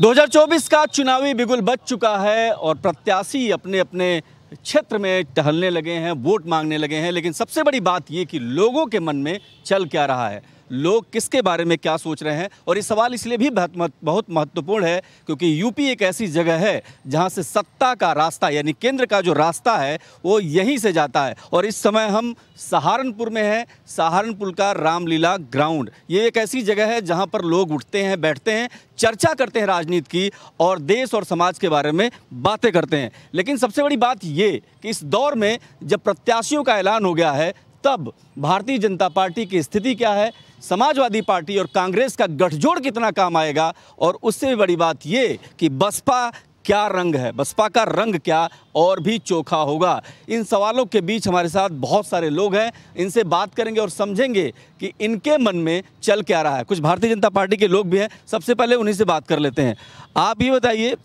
2024 का चुनावी बिगुल बज चुका है और प्रत्याशी अपने अपने क्षेत्र में टहलने लगे हैं, वोट मांगने लगे हैं। लेकिन सबसे बड़ी बात ये कि लोगों के मन में चल क्या रहा है, लोग किसके बारे में क्या सोच रहे हैं। और ये सवाल इसलिए भी बहुत महत्वपूर्ण है क्योंकि यूपी एक ऐसी जगह है जहां से सत्ता का रास्ता यानी केंद्र का जो रास्ता है वो यहीं से जाता है। और इस समय हम सहारनपुर में हैं, सहारनपुर का रामलीला ग्राउंड। ये एक ऐसी जगह है जहां पर लोग उठते हैं, बैठते हैं, चर्चा करते हैं राजनीति की और देश और समाज के बारे में बातें करते हैं। लेकिन सबसे बड़ी बात ये कि इस दौर में जब प्रत्याशियों का ऐलान हो गया है तब भारतीय जनता पार्टी की स्थिति क्या है, समाजवादी पार्टी और कांग्रेस का गठजोड़ कितना काम आएगा, और उससे भी बड़ी बात ये कि बसपा क्या रंग है, बसपा का रंग क्या और भी चोखा होगा। इन सवालों के बीच हमारे साथ बहुत सारे लोग हैं, इनसे बात करेंगे और समझेंगे कि इनके मन में चल क्या रहा है। कुछ भारतीय जनता पार्टी के लोग भी हैं, सबसे पहले उन्हीं से बात कर लेते हैं। आप ये बताइए,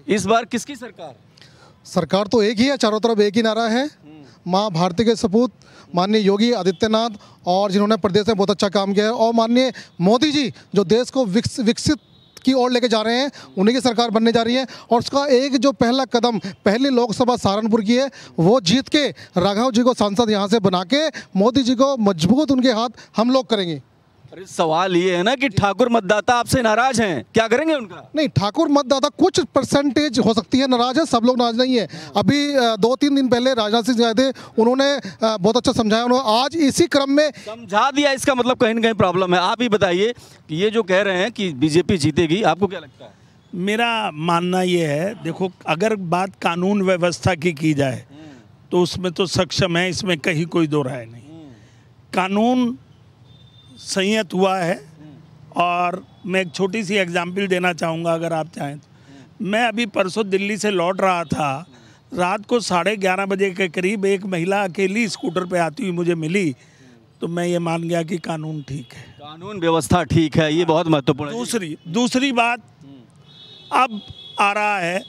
इस बार किसकी सरकार? सरकार तो एक ही है, चारों तरफ एक ही नारा है, माँ भारती के सपूत माननीय योगी आदित्यनाथ, और जिन्होंने प्रदेश में बहुत अच्छा काम किया है, और माननीय मोदी जी जो देश को विकसित की ओर लेके जा रहे हैं, उन्हीं की सरकार बनने जा रही है। और उसका एक जो पहला कदम पहली लोकसभा सहारनपुर की है, वो जीत के राघव जी को सांसद यहाँ से बना के मोदी जी को मजबूत उनके हाथ हम लोग करेंगे। अरे सवाल ये है ना कि ठाकुर मतदाता आपसे नाराज हैं, क्या करेंगे उनका? नहीं, ठाकुर मतदाता कुछ परसेंटेज हो सकती है नाराज है, सब लोग नाराज नहीं है। अभी 2-3 दिन पहले राजनाथ सिंह आए थे, उन्होंने बहुत अच्छा समझाया, उन्होंने आज इसी क्रम में समझा दिया। इसका मतलब कहीं ना कहीं प्रॉब्लम है। आप ही बताइए कि ये जो कह रहे हैं कि बीजेपी जीतेगी, आपको क्या लगता है? मेरा मानना ये है, देखो अगर बात कानून व्यवस्था की जाए तो उसमें तो सक्षम है, इसमें कहीं कोई दो राय नहीं। कानून संयत हुआ है। और मैं एक छोटी सी एग्जाम्पल देना चाहूँगा अगर आप चाहें तो। मैं अभी परसों दिल्ली से लौट रहा था, रात को 11:30 बजे के करीब एक महिला अकेली स्कूटर पे आती हुई मुझे मिली, तो मैं ये मान गया कि कानून ठीक है, कानून व्यवस्था ठीक है। ये बहुत महत्वपूर्ण है। दूसरी बात अब आ रहा है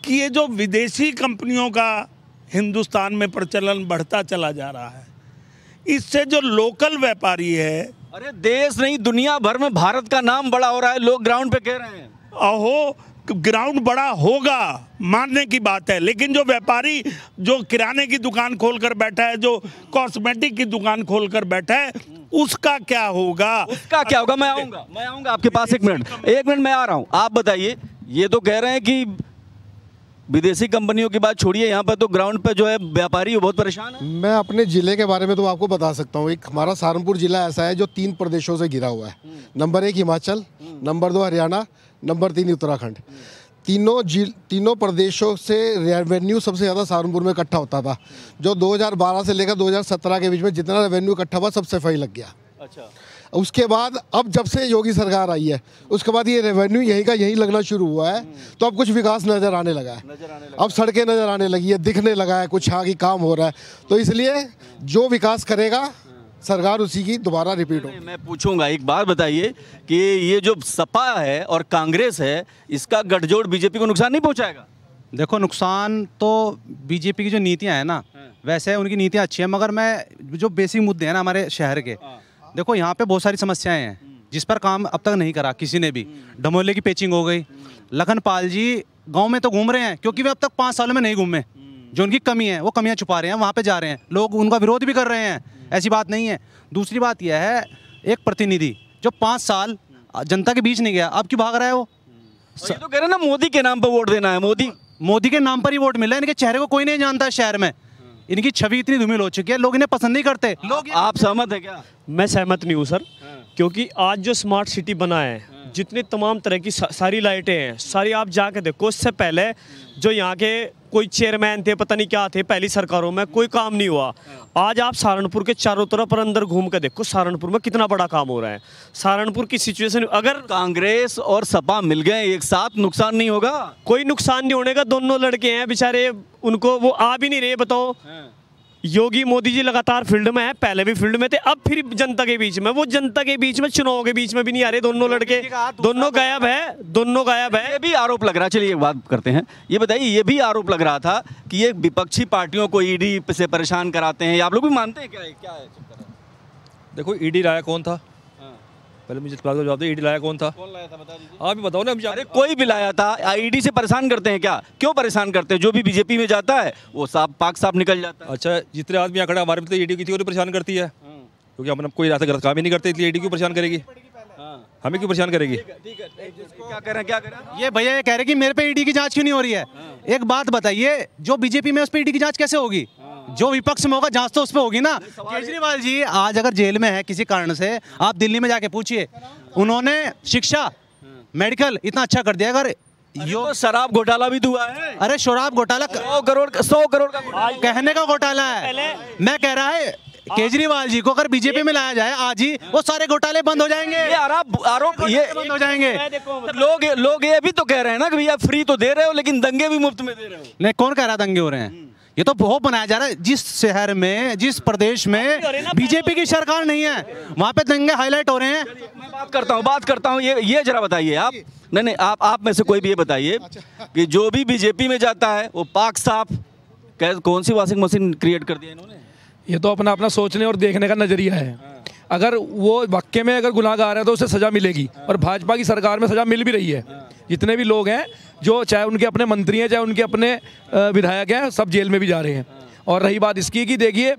कि ये जो विदेशी कंपनियों का हिंदुस्तान में प्रचलन बढ़ता चला जा रहा है, इससे जो लोकल व्यापारी है, अरे देश नहीं दुनिया भर में भारत का नाम बड़ा हो रहा है, लोग ग्राउंड पे कह रहे हैं। अहो ग्राउंड बड़ा होगा, मानने की बात है, लेकिन जो व्यापारी जो किराने की दुकान खोलकर बैठा है, जो कॉस्मेटिक की दुकान खोलकर बैठा है, उसका क्या होगा? उसका क्या होगा? मैं आऊँगा आपके पास। एक मिनट मैं आ रहा हूँ। आप बताइए, ये तो कह रहे हैं कि विदेशी कंपनियों की बात छोड़िए, यहाँ पर तो ग्राउंड पे जो है व्यापारी वो बहुत परेशान है। मैं अपने ज़िले के बारे में तो आपको बता सकता हूँ। एक हमारा सहारनपुर ज़िला ऐसा है जो 3 प्रदेशों से घिरा हुआ है। Number 1 Himachal, number 2 Haryana, number 3 Uttarakhand. तीनों प्रदेशों से रेवेन्यू सबसे ज़्यादा सहारनपुर में इकट्ठा होता था। जो 2012 से लेकर 2017 के बीच में जितना रेवेन्यू इकट्ठा हुआ, सब सफाई लग गया। अच्छा। उसके बाद अब जब से योगी सरकार आई है, उसके बाद ये रेवेन्यू यहीं का यहीं लगना शुरू हुआ है, तो अब कुछ विकास नज़र आने लगा है। अब सड़कें नज़र आने लगी है, दिखने लगा है, कुछ आगे काम हो रहा है। तो इसलिए जो विकास करेगा सरकार उसी की दोबारा रिपीट हो। मैं पूछूंगा, एक बात बताइए कि ये जो सपा है और कांग्रेस है, इसका गठजोड़ बीजेपी को नुकसान नहीं पहुंचाएगा? देखो, नुकसान तो बीजेपी की जो नीतियाँ हैं ना, वैसे उनकी नीतियाँ अच्छी हैं, मगर मैं जो बेसिक मुद्दे हैं ना हमारे शहर के, देखो यहाँ पे बहुत सारी समस्याएं हैं जिस पर काम अब तक नहीं करा किसी ने भी। डमोले की पेचिंग हो गई। लखनपाल जी गांव में तो घूम रहे हैं क्योंकि वे अब तक 5 सालों में नहीं घूमे। जो उनकी कमी है वो कमियां छुपा रहे हैं, वहाँ पे जा रहे हैं, लोग उनका विरोध भी कर रहे हैं, ऐसी बात नहीं है। दूसरी बात यह है, एक प्रतिनिधि जो 5 साल जनता के बीच नहीं गया, अब क्यों भाग रहा है वो? ये तो कह रहे हैं ना मोदी के नाम पर वोट देना है। मोदी के नाम पर ही वोट मिला है। इनके चेहरे को कोई नहीं जानता है शहर में। इनकी छवि इतनी धूमिल हो चुकी है, लोग इन्हें पसंद नहीं करते। लोग आप सहमत है क्या? मैं सहमत नहीं हूँ सर, क्योंकि आज जो स्मार्ट सिटी बना है, जितनी तमाम तरह की सारी लाइटें हैं, सारी आप जाके देखो। इससे पहले जो यहाँ के कोई चेयरमैन थे, पता नहीं क्या थे, पहली सरकारों में कोई काम नहीं हुआ। आज आप सहारनपुर के चारों तरफ और अंदर घूम के देखो, सहारनपुर में कितना बड़ा काम हो रहा है। सहारनपुर की सिचुएशन, अगर कांग्रेस और सपा मिल गए एक साथ, नुकसान नहीं होगा? कोई नुकसान नहीं होने का। दोनों लड़के हैं बेचारे, उनको वो आ भी नहीं रहे। बताओ, योगी मोदी जी लगातार फील्ड में है, पहले भी फील्ड में थे, अब फिर जनता के बीच में। वो जनता के बीच में, चुनाव के बीच में भी नहीं आ रहे दोनों लड़के, दोनों गायब है। ये भी आरोप लग रहा है। चलिए एक बात करते हैं, ये बताइए, ये भी आरोप लग रहा था कि ये विपक्षी पार्टियों को ईडी से परेशान कराते हैं, आप लोग भी मानते हैं? क्या है? देखो, ईडी लाया कौन था? पहले मुझे इस बात का जवाब दो, ईडी लाया कौन था? कौन लाया था बता दीजिए। आप भी बताओ ना। अरे कोई भी लाया था। ईडी से परेशान करते हैं क्या? क्यों परेशान करते हैं? जो भी बीजेपी में जाता है वो साफ पाक साफ निकल जाता है। अच्छा, जितने आदमी यहाँ खड़े हमारे में तो ईडी किसी को नहीं परेशान करती है, क्योंकि हम कोई ऐसा गलत काम ही नहीं करते, इसलिए ईडी क्यों परेशान करेगी? हमें क्यों परेशान करेगी? ठीक है, क्या कह रहे हैं, क्या कह रहे हैं? ये भैया ये कह रहे हैं कि मेरे पे ईडी की जांच क्यों नहीं हो रही है। एक बात बताइए, जो बीजेपी में उस पे ईडी की जांच कैसे होगी? जो विपक्ष में होगा जांच तो उस पे होगी ना। केजरीवाल जी आज अगर जेल में है किसी कारण से, आप दिल्ली में जाके पूछिए, उन्होंने शिक्षा मेडिकल इतना अच्छा कर दिया। अगर यो शराब घोटाला भी तो हुआ है। अरे शराब घोटाला 100 करोड़ का कहने का घोटाला है। मैं कह रहा है केजरीवाल जी को अगर बीजेपी में लाया जाए आज ही, वो सारे घोटाले बंद हो जाएंगे। ये आरोप ये बंद हो जाएंगे। लोग ये भी तो कह रहे हैं ना कि भैया फ्री तो दे रहे हो लेकिन दंगे भी मुफ्त में दे रहे हो। नहीं, कौन कह रहा दंगे हो रहे हैं? ये तो बहुत बनाया जा रहा है। जिस शहर में, जिस प्रदेश में बीजेपी की सरकार नहीं है, वहां पे दंगे हाईलाइट हो रहे हैं। मैं बात करता हूँ ये जरा बताइए आप। नहीं आप में से कोई भी ये बताइए कि जो भी बीजेपी में जाता है वो पाक साफ, कौन सी वॉशिंग मशीन क्रिएट कर दिया इन्होंने? ये तो अपना सोचने और देखने का नजरिया है। अगर वो वाकई में अगर गुनाहगार है तो उसे सजा मिलेगी, और भाजपा की सरकार में सजा मिल भी रही है। जितने भी लोग हैं, जो चाहे उनके अपने मंत्री हैं चाहे उनके अपने विधायक हैं, सब जेल में भी जा रहे हैं। और रही बात इसकी कि देखिए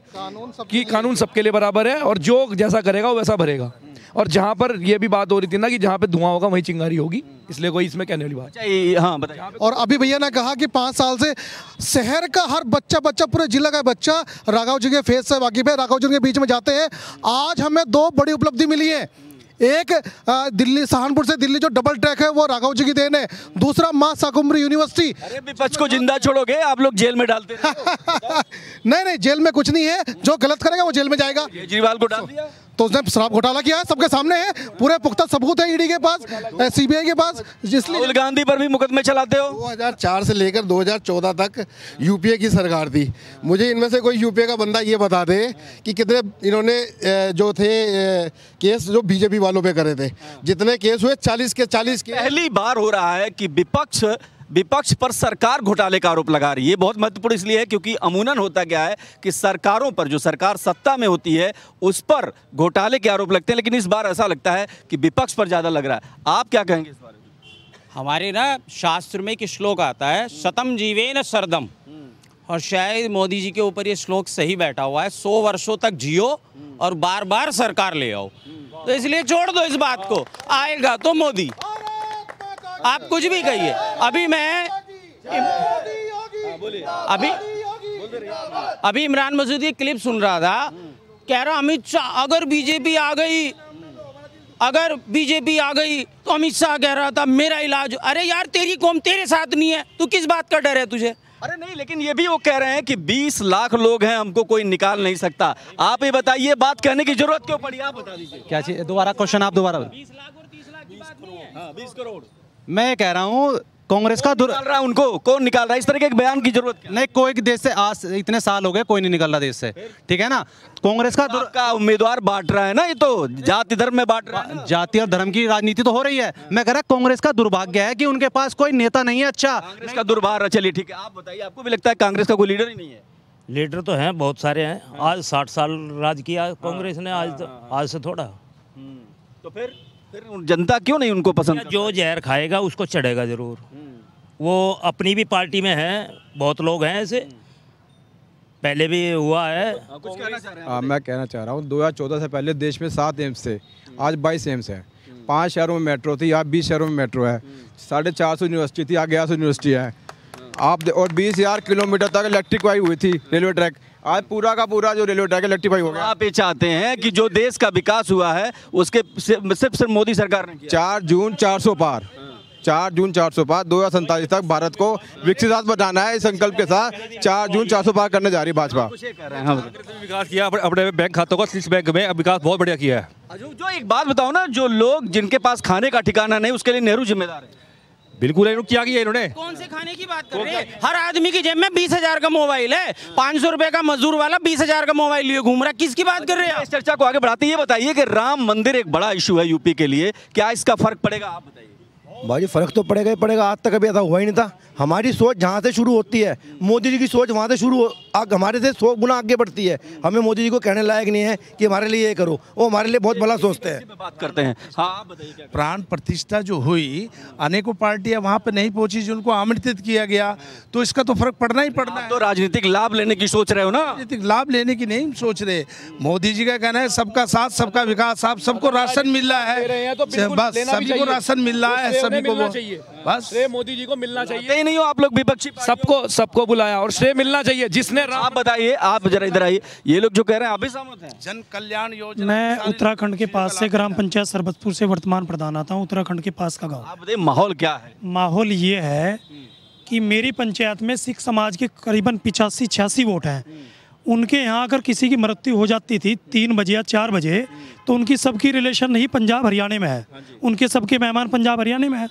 कि कानून सबके लिए बराबर है, और जो जैसा करेगा वो वैसा भरेगा। और जहाँ पर ये भी बात हो रही थी ना कि जहाँ पे धुआं होगा वहीं चिंगारी होगी, इसलिए कोई इसमें कहने वाली बात। हाँ बताइए। और अभी भैया ने कहा कि 5 साल से शहर का हर बच्चा पूरे जिला का बच्चा राघव जी के फेस से वाकिफ है, राघव जी के बीच में जाते हैं। आज हमें 2 बड़ी उपलब्धि मिली है। एक दिल्ली, सहारनपुर से दिल्ली जो डबल ट्रैक है वो राघव जी की देन है। दूसरा मां शाकुंभरी यूनिवर्सिटी। अरे विपक्ष को जिंदा छोड़ोगे आप लोग, जेल में डालते नहीं, जेल में कुछ नहीं है। जो गलत करेगा वो जेल में जाएगा। केजरीवाल को डाल दिया तो उसने शराब घोटाला किया है, सबके सामने है। पूरे पुख्ता सबूत है ईडी के पास, सीबीआई के पास। राहुल गांधी पर भी मुकदमे चलाते हो। 2004 से लेकर 2014 तक यूपीए की सरकार थी। मुझे इनमें से कोई यूपीए का बंदा ये बता दे कि कितने इन्होंने जो थे केस जो बीजेपी वालों पे करे थे। जितने केस हुए 40 के 40 के। पहली बार हो रहा है कि विपक्ष पर सरकार घोटाले का आरोप लगा रही है। ये बहुत महत्वपूर्ण इसलिए है क्योंकि अमूनन होता क्या है कि सरकारों पर, जो सरकार सत्ता में होती है, उस पर घोटाले के आरोप लगते हैं, लेकिन इस बार ऐसा लगता है कि विपक्ष पर ज़्यादा लग रहा है। आप क्या कहेंगे इस बारे में? हमारे ना शास्त्र में एक श्लोक आता है, शतम जीवेन शरदम, और शायद मोदी जी के ऊपर ये श्लोक सही बैठा हुआ है। 100 वर्षों तक जियो और बार बार सरकार ले आओ। तो इसलिए छोड़ दो इस बात को, आएगा तो मोदी। आप कुछ भी कहिए। अभी इमरान मसूद की क्लिप सुन रहा था, कह रहा अमित शाह अगर बीजेपी आ गई तो अमित शाह कह रहा था मेरा इलाज। अरे यार, तेरी कौम तेरे साथ नहीं है, तू किस बात का डर है तुझे? अरे नहीं, लेकिन ये भी वो कह रहे हैं कि 20 लाख लोग हैं, हमको कोई निकाल नहीं सकता। आप ये बताइए, बात कहने की जरूरत क्यों पड़ी? आप बता दीजिए। क्या चीज? दोबारा क्वेश्चन आप दोबारा। 20 लाख और 30 लाख की बात नहीं है। हाँ, 20 करोड़ मैं कह रहा हूँ कांग्रेस का निकाल रहा है उनको। कौन निकाल रहा है? इस तरह के एक बयान की जरूरत क्या? नहीं, कोई देश से आज इतने साल हो गए कोई नहीं निकल रहा देश से, ठीक है ना। कांग्रेस का उम्मीदवार बांट रहा है ना, ये तो जाति धर्म में बांट रहा है ना। जाति और धर्म की राजनीति तो हो रही है। मैं कह रहा कांग्रेस का दुर्भाग्य है कि उनके पास कोई नेता नहीं है। अच्छा, कांग्रेस का दुर्भाग्य। चलिए ठीक है, आप बताइए, आपको भी लगता है कांग्रेस का कोई लीडर ही नहीं है? लीडर तो हैं, बहुत सारे हैं। आज 60 साल राज किया कांग्रेस ने, आज से थोड़ा। तो फिर जनता क्यों नहीं उनको पसंद? जो जहर खाएगा उसको चढ़ेगा जरूर। वो अपनी भी पार्टी में है, बहुत लोग हैं ऐसे, पहले भी हुआ है। कुछ कहना चाह रहे हैं? मैं कहना चाह रहा हूँ 2014 से पहले देश में 7 एम्स थे, आज 22 एम्स है। 5 शहरों में मेट्रो थी, आज 20 शहरों में मेट्रो है। 450 यूनिवर्सिटी थी, आज 1100 यूनिवर्सिटी है। आप और 20,000 किलोमीटर तक इलेक्ट्रिफाई हुई थी रेलवे ट्रैक, आज पूरा का पूरा जो रेलवे ट्रैक इलेक्ट्रिफाई हो गया। आप ये चाहते हैं कि जो देश का विकास हुआ है उसके सिर्फ मोदी सरकार ने किया। 4 जून 400 पार, 4 जून 400 पार, 2047 तक भारत को विकसित राष्ट्र बनाना है। इस संकल्प के साथ 4 जून 400 पार करने जा रही है भाजपा। विकास किया अपने बैंक खातों का, स्विस बैंक में विकास बहुत बढ़िया किया है। जो एक बात बताओ ना, जो लोग जिनके पास खाने का ठिकाना नहीं, उसके लिए नेहरू जिम्मेदार है। बिल्कुल, क्या किया इन्होंने? कौन से खाने की बात कर रहे हैं? हर आदमी की जेब में 20,000 का मोबाइल है। 500 रुपए का मजदूर वाला 20,000 का मोबाइल लिए घूम रहा है। किसकी बात कर रहे हैं? इस चर्चा को आगे बढ़ाते ये बताइए कि राम मंदिर एक बड़ा इशू है यूपी के लिए, क्या इसका फर्क पड़ेगा? आप बताइए। भाई फ़र्क तो पड़ेगा ही पड़ेगा। आज तक कभी ऐसा हुआ ही नहीं था। हमारी सोच जहाँ से शुरू होती है, मोदी जी की सोच वहाँ से शुरू हमारे से 100 गुना आगे बढ़ती है। हमें मोदी जी को कहने लायक नहीं है कि हमारे लिए ये करो, वो हमारे लिए बहुत भला सोचते हैं। बात करते हैं। हाँ आप बताइए क्या? प्राण प्रतिष्ठा जो हुई, अनेकों पार्टियां वहां पे नहीं पहुंची, जिनको आमंत्रित किया गया, तो इसका तो फर्क पड़ना ही पड़ना है। तो राजनीतिक लाभ लेने की सोच रहे हो ना? राजनीतिक लाभ लेने की नहीं सोच रहे। मोदी जी का कहना है सबका साथ सबका विकास। आप सबको राशन मिल रहा है, बस सभी को राशन मिल रहा है, सभी को बस श्रेय मोदी जी को मिलना चाहिए। नहीं हो आप लोग विपक्षी सबको बुलाया और श्रेय मिलना चाहिए जिसने। आप बताइए, आप जरा इधर आइए। ये लोग जो कह रहे हैं आप भी सहमत हैं? जन कल्याण योजना। मैं उत्तराखंड के पास से, ग्राम पंचायत सरबतपुर से वर्तमान प्रधान आता हूँ, उत्तराखंड के पास का गाँव। आप बताइए माहौल क्या है? माहौल ये है कि मेरी पंचायत में सिख समाज के करीबन 85-86 वोट हैं। उनके यहाँ अगर किसी की मृत्यु हो जाती थी 3 बजे या 4 बजे, तो उनकी सबकी रिलेशन नहीं पंजाब हरियाणा में है, उनके सबके मेहमान पंजाब हरियाणा में है।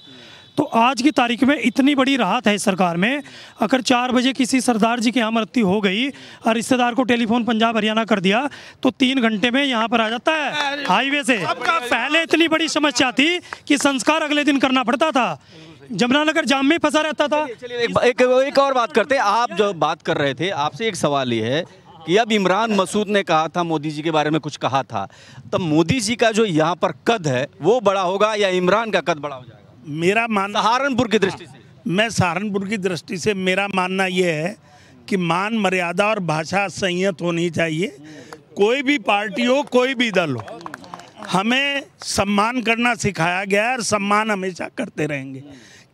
तो आज की तारीख में इतनी बड़ी राहत है इस सरकार में। अगर 4 बजे किसी सरदार जी के यहाँ मृत्यु हो गई और रिश्तेदार को टेलीफोन पंजाब हरियाणा कर दिया, तो 3 घंटे में यहाँ पर आ जाता है हाईवे से। पहले इतनी बड़ी समस्या थी कि संस्कार अगले दिन करना पड़ता था, जमुनानगर जाम में फंसा रहता था। एक और बात करते हैं। आप जो बात कर रहे थे, आपसे एक सवाल ये है कि अब इमरान मसूद ने कहा था, मोदी जी के बारे में कुछ कहा था, तब मोदी जी का जो यहाँ पर कद है वो बड़ा होगा या इमरान का कद बड़ा हो जाएगा? मेरा मानना, सहारनपुर की दृष्टि से, मैं सहारनपुर की दृष्टि से मेरा मानना ये है कि मान मर्यादा और भाषा संयत होनी चाहिए। कोई भी पार्टी हो, कोई भी दल हो, हमें सम्मान करना सिखाया गया है और सम्मान हमेशा करते रहेंगे।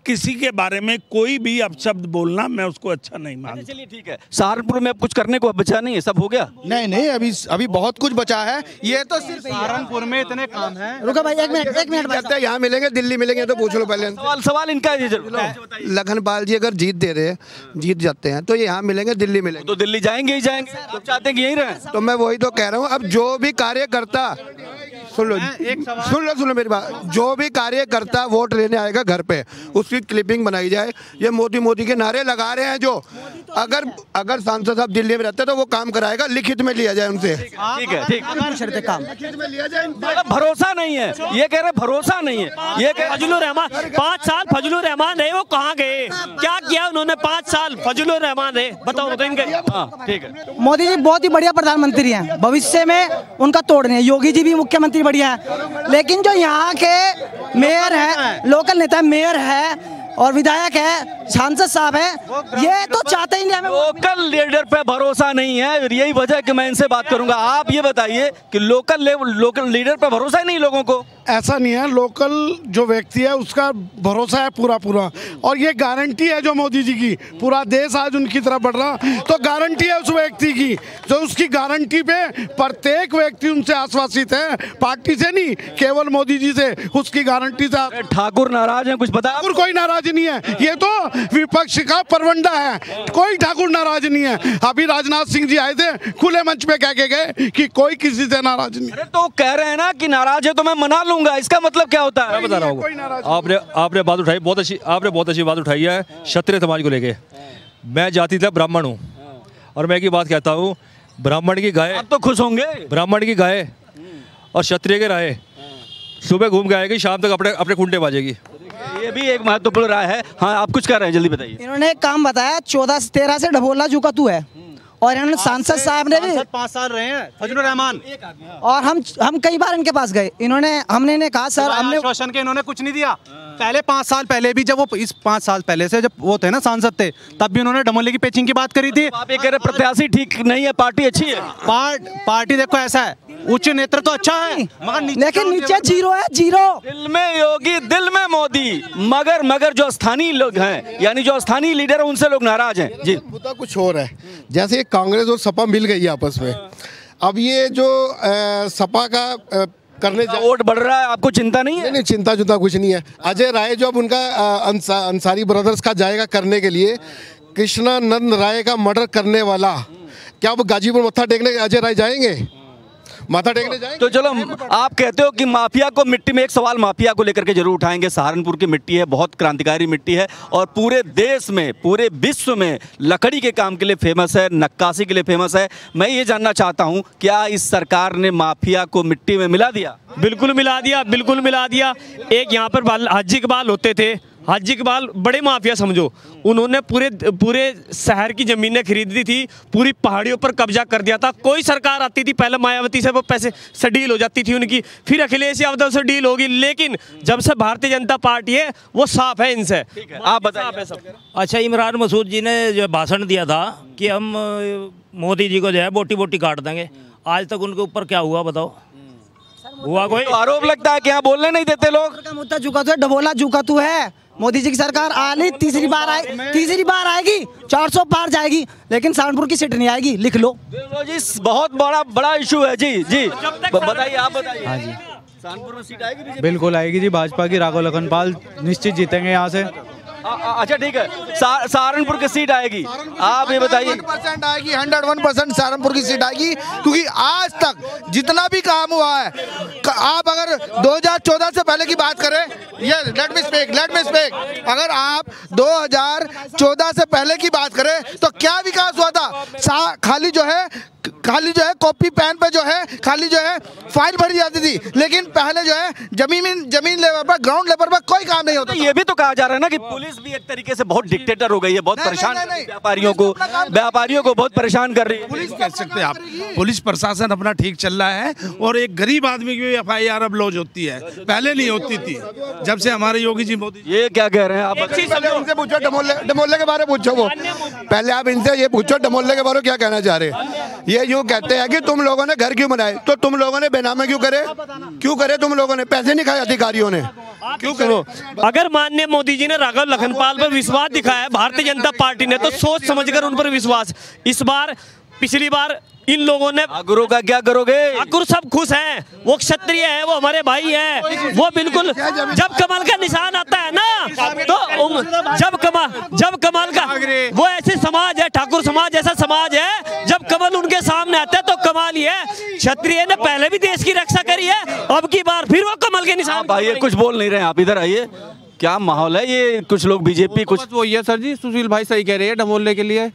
किसी के बारे में कोई भी अपशब्द बोलना मैं उसको अच्छा नहीं मानता। चलिए ठीक है। सहारनपुर में अब कुछ करने को बचा नहीं है, सब हो गया? नहीं, अभी बहुत कुछ बचा है। ये तो सिर्फ सहारनपुर में इतने काम हैं। रुको भाई, एक मिनट। यहाँ मिलेंगे, दिल्ली मिलेंगे, तो पूछ लो पहले। सवाल इनका है जरूर। लखनपाल जी अगर जीत जाते हैं तो ये यहाँ मिलेंगे, दिल्ली मिलेंगे। तो दिल्ली जाएंगे ही जाएंगे, तो चाहते हैं कि यहीं रहें। तो मैं वही तो कह रहा हूँ। अब जो भी कार्यकर्ता, सुन लो मेरी बात, जो भी कार्यकर्ता वोट लेने आएगा घर पे, उसकी क्लिपिंग बनाई जाए। ये मोदी के नारे लगा रहे हैं जो, अगर सांसद साहब दिल्ली में रहते तो वो काम कराएगा, लिखित में लिया जाए उनसे। ठीक है, ठीक है। काम लिखित में लिया जाए। भरोसा नहीं है, ये कह रहे भरोसा नहीं है। ये फजलुर रहमान 5 साल फजलुर रहमान रहे, वो कहाँ गए? क्या किया उन्होंने 5 साल? फजलुर रहमान रहे, बताओ तो इनके। ठीक है। मोदी जी बहुत ही बढ़िया प्रधानमंत्री हैं, भविष्य में उनका तोड़ने। योगी जी भी मुख्यमंत्री बढ़िया है, लेकिन जो यहाँ के मेयर है, लोकल नेता मेयर है और विधायक है, सांसद साहब है, ये तो चाहते ही नहीं हमें। लोकल लीडर पे भरोसा नहीं है, यही वजह है कि मैं इनसे बात करूंगा। आप ये बताइए कि लोकल लीडर पे भरोसा ही नहीं लोगों को? ऐसा नहीं है, लोकल जो व्यक्ति है उसका भरोसा है पूरा, और ये गारंटी है जो मोदी जी की, पूरा देश आज उनकी तरफ बढ़ रहा, तो गारंटी है उस व्यक्ति की, जो उसकी गारंटी पे प्रत्येक व्यक्ति उनसे आश्वासित है, पार्टी से नहीं, केवल मोदी जी से, उसकी गारंटी से। ठाकुर नाराज है, कुछ बता? ठाकुर कोई नाराज नहीं है, ये तो विपक्ष का परवंडा है, कोई ठाकुर नाराज नहीं है। अभी राजनाथ सिंह जी आए थे, खुले मंच पे कह के गए कि कोई किसी से नाराज नहीं। अरे तो कह रहे हैं ना कि नाराज है तो मैं मना लूंगा, इसका मतलब क्या होता है? मैं बता रहा हूँ, आपने बात उठाई, बहुत अच्छी बात उठाई है क्षत्रिय समाज को लेके। मैं जाति था ब्राह्मण हूँ, और मैं एक ही बात कहता हूँ, ब्राह्मण की गाय, आप तो खुश होंगे, ब्राह्मण की गाय और क्षत्रिय के राय सुबह घूम के आएगी, शाम तक अपने कुंडे बाजेगी। ये भी एक महत्वपूर्ण राय है। हाँ, आप कुछ कर रहे हैं, जल्दी बताइए। इन्होंने एक काम बताया, 14 से 13 से ढबोला झुका तू है, और इन्होंने सांसद साहब ने भी 5 साल रहे हैं, फजलुर रहमान। और हम कई बार इनके पास गए, हमने इन्हें कहा सर, हमने आश्वासन के इन्होंने कुछ नहीं दिया। पहले 5 साल पहले भी, जब वो इस 5 साल पहले से जब वो थे ना सांसद थे, तब भी उन्होंने डमोली की पेचिंग की बात करी थी। आप ये कह रहे प्रत्याशी ठीक नहीं है, पार्टी अच्छी है? पार्टी देखो ऐसा है, उच्च नेतृत्व तो अच्छा है, लेकिन नीचे जीरो है, जीरो। दिल में योगी, दिल में मोदी, मगर जो स्थानीय लोग हैं, यानी जो स्थानीय लीडर है, उनसे लोग नाराज हैं। जी, मुद्दा कुछ और है। जैसे कांग्रेस और सपा मिल गई आपस में, अब ये जो सपा का करने वोट बढ़ रहा है, आपको चिंता नहीं है? नहीं, चिंता कुछ नहीं है। अजय राय जो अब उनका अंसारी ब्रदर्स का जाएगा करने के लिए, कृष्णानंद राय का मर्डर करने वाला, क्या अब गाजीपुर मत्था टेकने अजय राय जाएंगे? माथा टेकने जाएंगे। तो चलो, आप कहते हो कि माफिया को मिट्टी में, एक सवाल माफिया को लेकर के जरूर उठाएंगे। सहारनपुर की मिट्टी है, बहुत क्रांतिकारी मिट्टी है और पूरे देश में, पूरे विश्व में लकड़ी के काम के लिए फेमस है, नक्काशी के लिए फेमस है। मैं ये जानना चाहता हूँ, क्या इस सरकार ने माफिया को मिट्टी में मिला दिया? बिल्कुल मिला दिया, बिल्कुल मिला दिया। एक यहाँ पर हाजी इकबाल होते थे, हाजी इकबाल बड़े माफिया समझो, उन्होंने पूरे शहर की ज़मीनें खरीदी थी, पूरी पहाड़ियों पर कब्जा कर दिया था। कोई सरकार आती थी, पहले मायावती से वो पैसे से डील हो जाती थी उनकी, फिर अखिलेश यादव से डील होगी, लेकिन जब से भारतीय जनता पार्टी है वो साफ है इनसे। आप बताइए। अच्छा, इमरान मसूद जी ने जो भाषण दिया था कि हम मोदी जी को जो है बोटी बोटी काट देंगे, आज तक उनके ऊपर क्या हुआ बताओ? हुआ कोई? तो आरोप लगता है कि यहाँ बोलने नहीं देते लोग। का मुद्दा झुका तो है, डबोला झुका तो है। मोदी जी की सरकार आनी तीसरी बार आएगी, 400 पार जाएगी, लेकिन सहारनपुर की सीट नहीं आएगी, लिख लो जी। बहुत बड़ा इशू है जी। बताइए, आप बताइए। हाँ जी, सहारनपुर में सीट आएगी बीजेपी? बिल्कुल आएगी जी, भाजपा की। राघव लखनपाल निश्चित जीतेंगे यहाँ से। अच्छा ठीक है, सहारनपुर की सीट आएगी, आप ये बताइए। 100% आएगी, 101% सहारनपुर की सीट आएगी, क्योंकि आज तक जितना भी काम हुआ है, आप अगर 2014 से पहले की बात करें, ये लेट मी स्पीक, अगर आप 2014 से पहले की बात करें तो क्या विकास हुआ था? खाली जो है कॉपी पेन पे जो है खाली जो है फाइल भरी जाती थी, लेकिन पहले जो है जमीन लेवल पर, ग्राउंड लेवल पर कोई काम नहीं होता। ये भी तो कहा जा रहा है ना कि पुलिस भी एक तरीके से बहुत डिक्टेटर हो गई है, बहुत परेशान, व्यापारियों को बहुत परेशान कर रही है। पुलिस कह सकते हैं आप, पुलिस प्रशासन अपना ठीक चल रहा है, और एक गरीब आदमी की FIR अब लॉन्च होती है, पहले नहीं होती थी जब से हमारे योगी जी मोदी। ये क्या कह रहे हैं आप? उनसे पूछो, डमोले के बारे में पूछो, वो पहले आप इनसे ये पूछो डमोले के बारे में क्या कहना चाह रहे हैं। ये यूँ कहते हैं कि तुम लोगों ने घर क्यों बनाए, तो तुम लोगों ने बेनामे क्यों करे, तुम लोगों ने पैसे नहीं खाए अधिकारियों ने, क्यों करो? अगर माननीय मोदी जी ने राघव लखनपाल पर विश्वास दिखाया, भारतीय जनता पार्टी ने, तो सोच समझकर उन पर विश्वास। इस बार, पिछली बार इन लोगों ने, ठाकुरों का क्या करोगे? ठाकुर सब खुश हैं, वो क्षत्रिय है, वो हमारे भाई है, वो बिल्कुल, जब कमल का निशान आता है ना, तो जब कमल का, वो ऐसे समाज है, ठाकुर समाज ऐसा समाज है, जब कमल उनके सामने आता है तो कमाल ही है। क्षत्रिय ने पहले भी देश की रक्षा करी है, अब की बार फिर वो कमल के निशान। भाई कुछ बोल नहीं रहे, आप इधर आइए। क्या माहौल है ये? कुछ लोग बीजेपी, कुछ वो ये सर जी, सुशील भाई सही कह रहे हैं, डमोले के लिए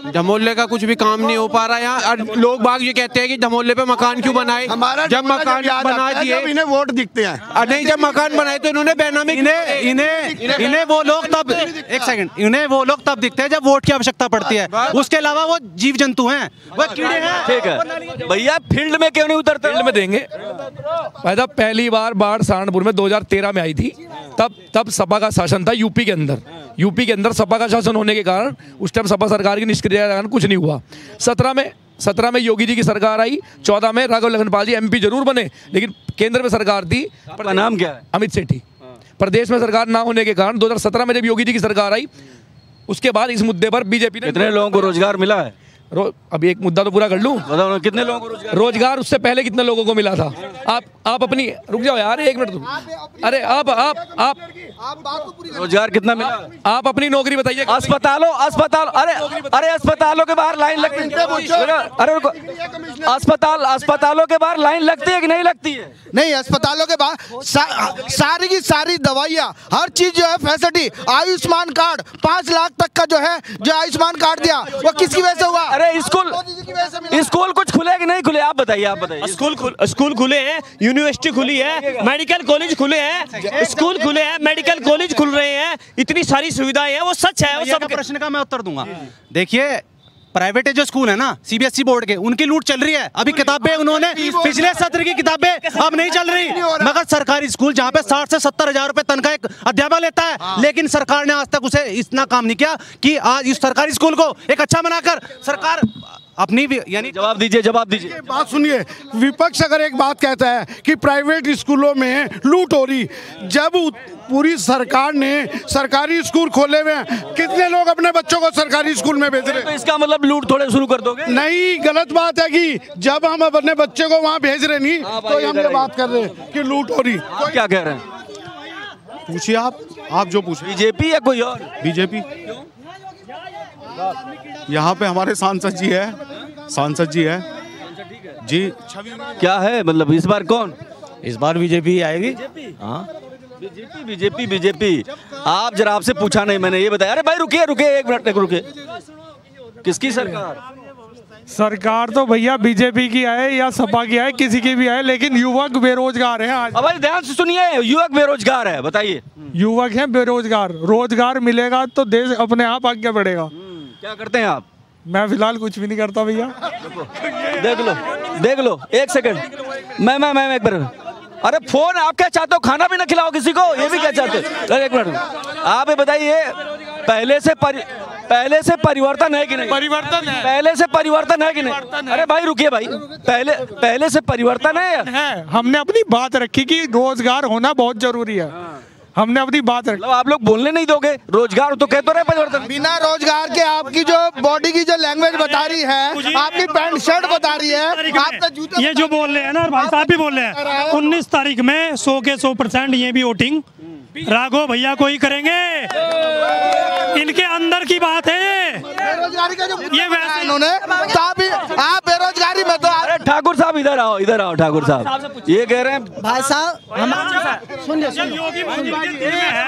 धमोले का कुछ भी काम नहीं हो पा रहा है यहाँ। लोग बाग ये कहते हैं कि धमोले पे मकान क्यों बनाए, जब मकान बना दिए इन्हें वोट दिखते हैं, नहीं जब मकान बनाए तो इन्होंने बेनामी, इन्हें वो लोग तब, एक सेकंड, इन्हें वो लोग तब दिखते हैं जब वोट की आवश्यकता पड़ती है, उसके अलावा वो जीव जंतु हैं, वो कीड़े हैं। ठीक है भैया, फील्ड में क्यों नहीं उतरते? फील्ड में देंगे। भाई पहली बार बाढ़ सहारनपुर में 2013 में आई थी, तब सपा का शासन था यूपी के अंदर सपा का शासन होने के कारण उस टाइम सपा सरकार की निष्क्रियता के कारण कुछ नहीं हुआ। 17 में योगी जी की सरकार आई, 14 में राघव लखनपाल जी MP जरूर बने, लेकिन केंद्र में सरकार थी। आपका नाम क्या है? अमित सेठी। प्रदेश में सरकार ना होने के कारण 2017 में जब योगी जी की सरकार आई, उसके बाद इस मुद्दे पर बीजेपी ने, कितने लोगों को रोजगार मिला है? अभी एक मुद्दा तो पूरा कर लूं। बताओ कितने लोगों को रोजगार उससे पहले कितने लोगों को मिला था? आप अपनी, रुक जाओ यार एक मिनट, अरे आप रोजगार कितना मिला? आप अपनी नौकरी बताइए। अस्पतालों के बाहर लाइन लगती है, अरे अस्पतालों के बाहर लाइन लगती है कि नहीं लगती है? नहीं, अस्पतालों के बाहर सारी की सारी दवाइयाँ, हर चीज जो है फैसिलिटी, आयुष्मान कार्ड 5 लाख तक का जो है, जो आयुष्मान कार्ड दिया, वो किसकी वजह से हुआ? अरे स्कूल कुछ खुले कि नहीं खुले? आप बताइए। स्कूल खुले हैं, यूनिवर्सिटी खुली है, मेडिकल कॉलेज खुले हैं, स्कूल खुले हैं, मेडिकल कॉलेज खुल रहे हैं, इतनी सारी सुविधाएं हैं, वो सच है। वो सब प्रश्न का मैं उत्तर दूंगा। देखिए, प्राइवेट जो स्कूल है ना CBSE बोर्ड के, उनकी लूट चल रही है। अभी किताबें उन्होंने, पिछले सत्र की किताबें अब नहीं चल रही, मगर सरकारी स्कूल जहाँ पे 60 से 70 हजार रुपए तनख्वाह एक अध्यापक लेता है, लेकिन सरकार ने आज तक उसे इतना काम नहीं किया कि आज इस सरकारी स्कूल को एक अच्छा बनाकर सरकार अपनी, यानी जवाब दीजिए। बात सुनिए, विपक्ष अगर एक बात कहता है कि प्राइवेट स्कूलों में लूट हो रही, जब पूरी सरकार ने सरकारी स्कूल खोले हुए हैं, कितने लोग अपने बच्चों को सरकारी स्कूल में भेज रहे हैं? तो इसका मतलब लूट थोड़े शुरू कर दोगे? नहीं, गलत बात है कि जब हम अपने बच्चे को वहाँ भेज रहे नहीं, तो हम ये बात कर रहे हैं कि लूट हो रही। क्या कह रहे हैं? पूछिए आप जो पूछे। बीजेपी या कोई और? बीजेपी। यहाँ पे हमारे सांसद जी है। जी क्या है मतलब इस बार कौन? इस बार बीजेपी आएगी। हाँ बीजेपी। आप जरा, आपसे पूछा नहीं मैंने, ये बताया। अरे भाई रुकिए एक मिनट रुकिए। किसकी सरकार? सरकार तो भैया बीजेपी की आए या सपा की आए, किसी की भी आए, लेकिन युवक बेरोजगार हैं आज। भाई ध्यान से सुनिए, युवक बेरोजगार है, बताइए। युवक हैं बेरोजगार, रोजगार मिलेगा तो देश अपने आप आगे बढ़ेगा। क्या करते हैं आप? मैं फिलहाल कुछ भी नहीं करता भैया। देख लो 1 सेकंड। मैं एक बार, अरे फोन आप क्या चाहते हो? खाना भी ना खिलाओ किसी को, ये भी क्या चाहते हो? एक मिनट आप ये बताइए, पहले से परिवर्तन है कि नहीं? परिवर्तन है। पहले से परिवर्तन है कि नहीं? अरे भाई रुकिए भाई, पहले से परिवर्तन है। हमने अपनी बात रखी कि रोजगार होना बहुत जरूरी है। हमने अपनी बात रखी। आप लोग बोलने नहीं दोगे? रोजगार तो कहते रहे परिवर्तन। बिना रोजगार के आपकी जो बॉडी की जो लैंग्वेज बता रही है, आपकी पैंट शर्ट बता रही है, आपका जूता, ये जो बोल रहे हैं ना, भाई साहब भी बोल रहे हैं, 19 तारीख में 100 के 100% ये भी वोटिंग राघव भैया को ही करेंगे। इनके अंदर की बात है बेरोजगारी का जो ये वैसे इन्होंने, तो आप बेरोजगारी में तो अरे ठाकुर साहब इधर आओ ठाकुर साहब, ये कह रहे हैं भाई साहब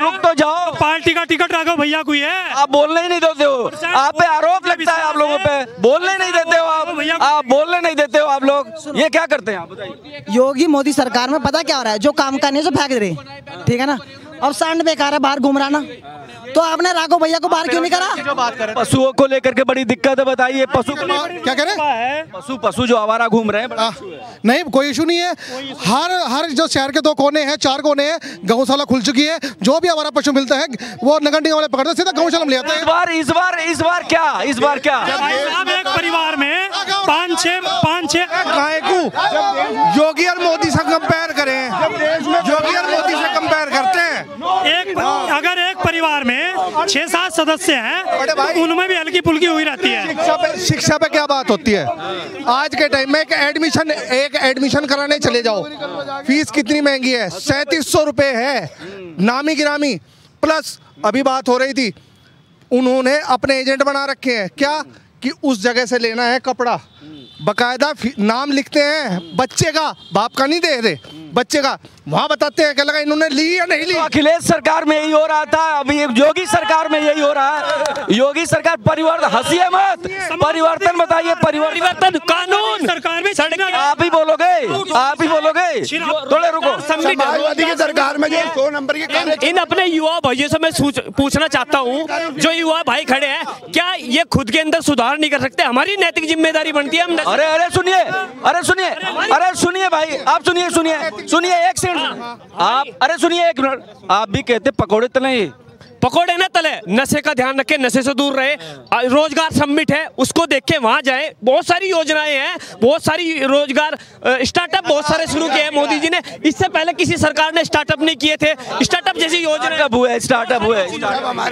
रुक तो जाओ, पार्टी का टिकट राघव भैया को ही है। आप बोलने ही नहीं देते हो, आप पे आरोप लगता है आप लोगों पे, बोलने नहीं देते हो आप बोलने नहीं देते हो आप लोग, ये क्या करते हैं आप बताइए? योगी मोदी सरकार में पता क्या हो रहा है, जो काम करने से फेंक दे रहे, ठीक है ना। अब सांड बेकार है बाहर घूम रहा ना, तो आपने राघव भैया को बाहर क्यों नहीं करा? पशुओं को लेकर के बड़ी दिक्कत है, बताइए। पशु क्या कह रहे हैं? पशु जो आवारा घूम रहे हैं, नहीं कोई इशू नहीं है। हर जो शहर के 2 कोने हैं, 4 कोने हैं, गौशाला खुल चुकी है। जो भी आवारा पशु मिलता है वो नगर निगम वाले पकड़ते सीधा गौशाला में ले आते हैं। इस बार क्या एक परिवार में 5-6 गाय को योगी और मोदी से कंपेयर करें, योगी और मोदी से कंपेयर करते हैं। अगर एक परिवार में 6-7 सदस्य हैं तो उनमें भी हल्की फुल्की हुई रहती है। शिक्षा पे क्या बात होती है? आज के टाइम में एक एडमिशन कराने चले जाओ, फीस कितनी महंगी है, 3700 रुपए है, नामी गिरामी। प्लस अभी बात हो रही थी, उन्होंने अपने एजेंट बना रखे हैं, क्या कि उस जगह से लेना है कपड़ा, बकायदा नाम लिखते हैं बच्चे का, बाप का नहीं दे रहे, बच्चे का वहाँ बताते हैं, क्या लगा इन्होंने ली या नहीं ली। तो अखिलेश सरकार में यही हो रहा था, अभी योगी सरकार में यही हो रहा है। योगी सरकार परिवर्तन, हंसिए मत, परिवर्तन बताइए, परिवर्तन कानून सरकार में आप ही बोलोगे, थोड़े रुको। समाजवादी की सरकार में जो 100 नंबर के इन अपने युवा भाइयों से मैं पूछना चाहता हूँ, जो युवा भाई खड़े हैं, क्या ये खुद के अंदर सुधार नहीं कर सकते? हमारी नैतिक जिम्मेदारी बनती है। हम अरे सुनिए भाई, आप सुनिए एक सेकंड आप, अरे सुनिए एक मिनट, आप भी कहते पकौड़े तले, पकौड़े ना तले, नशे का ध्यान रखें, नशे से दूर रहे। रोजगार समिट है, उसको देख के वहां जाएं। बहुत सारी योजनाएं हैं, बहुत सारी रोजगार स्टार्टअप बहुत सारे शुरू किए हैं मोदी जी ने। इससे पहले किसी सरकार ने स्टार्टअप नहीं किए थे। स्टार्टअप जैसी योजना कब हुए? स्टार्टअप हुए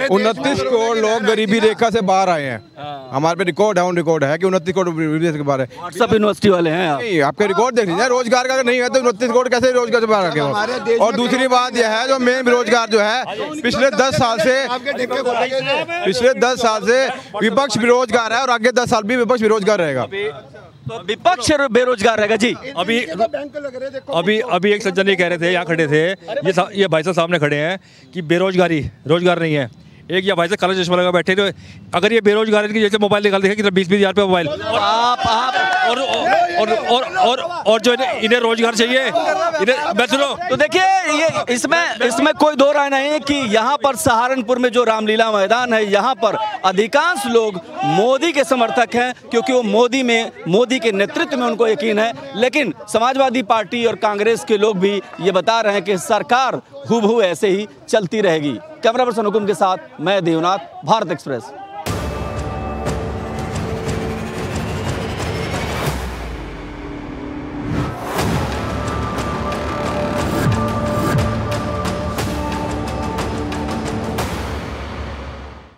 29 करोड़ लोग गरीबी रेखा से बाहर आए हैं। हमारे पे रिकॉर्ड है कि 29 करोड़ गरीबी रेखा के बाहर है। सब यूनिवर्सिटी वाले हैं नहीं, आपके रिकॉर्ड देख लीजिए। रोजगार का अगर नहीं है तो 29 करोड़ कैसे रोजगार से बाहर आ गए? और दूसरी बात यह है, जो मेन बेरोजगार जो है, पिछले 10 साल से विपक्ष बेरोजगार है और आगे 10 साल भी विपक्ष बेरोजगार रहेगा। तो विपक्ष बेरोजगार रहेगा जी। अभी एक सज्जन ये कह रहे थे, यहाँ खड़े थे, ये भाई साहब सामने खड़े हैं कि रोजगार नहीं है। एक या भाई साहब काला चश्मा लगा बैठे थे, अगर ये बेरोजगार है कि जैसे मोबाइल निकाल देखे कि 20-20 हज़ार पे मोबाइल, और जो इन्हें रोजगार चाहिए, मैं सुनो तो देखिए, ये इसमें कोई दो राय नहीं कि यहाँ पर सहारनपुर में जो रामलीला मैदान है, यहाँ पर अधिकांश लोग मोदी के समर्थक हैं, क्योंकि वो मोदी के नेतृत्व में उनको यकीन है। लेकिन समाजवादी पार्टी और कांग्रेस के लोग भी ये बता रहे हैं कि सरकार हूबहू ऐसे ही चलती रहेगी। कैमरा पर्सन हुकुम के साथ मैं देवनाथ, भारत एक्सप्रेस।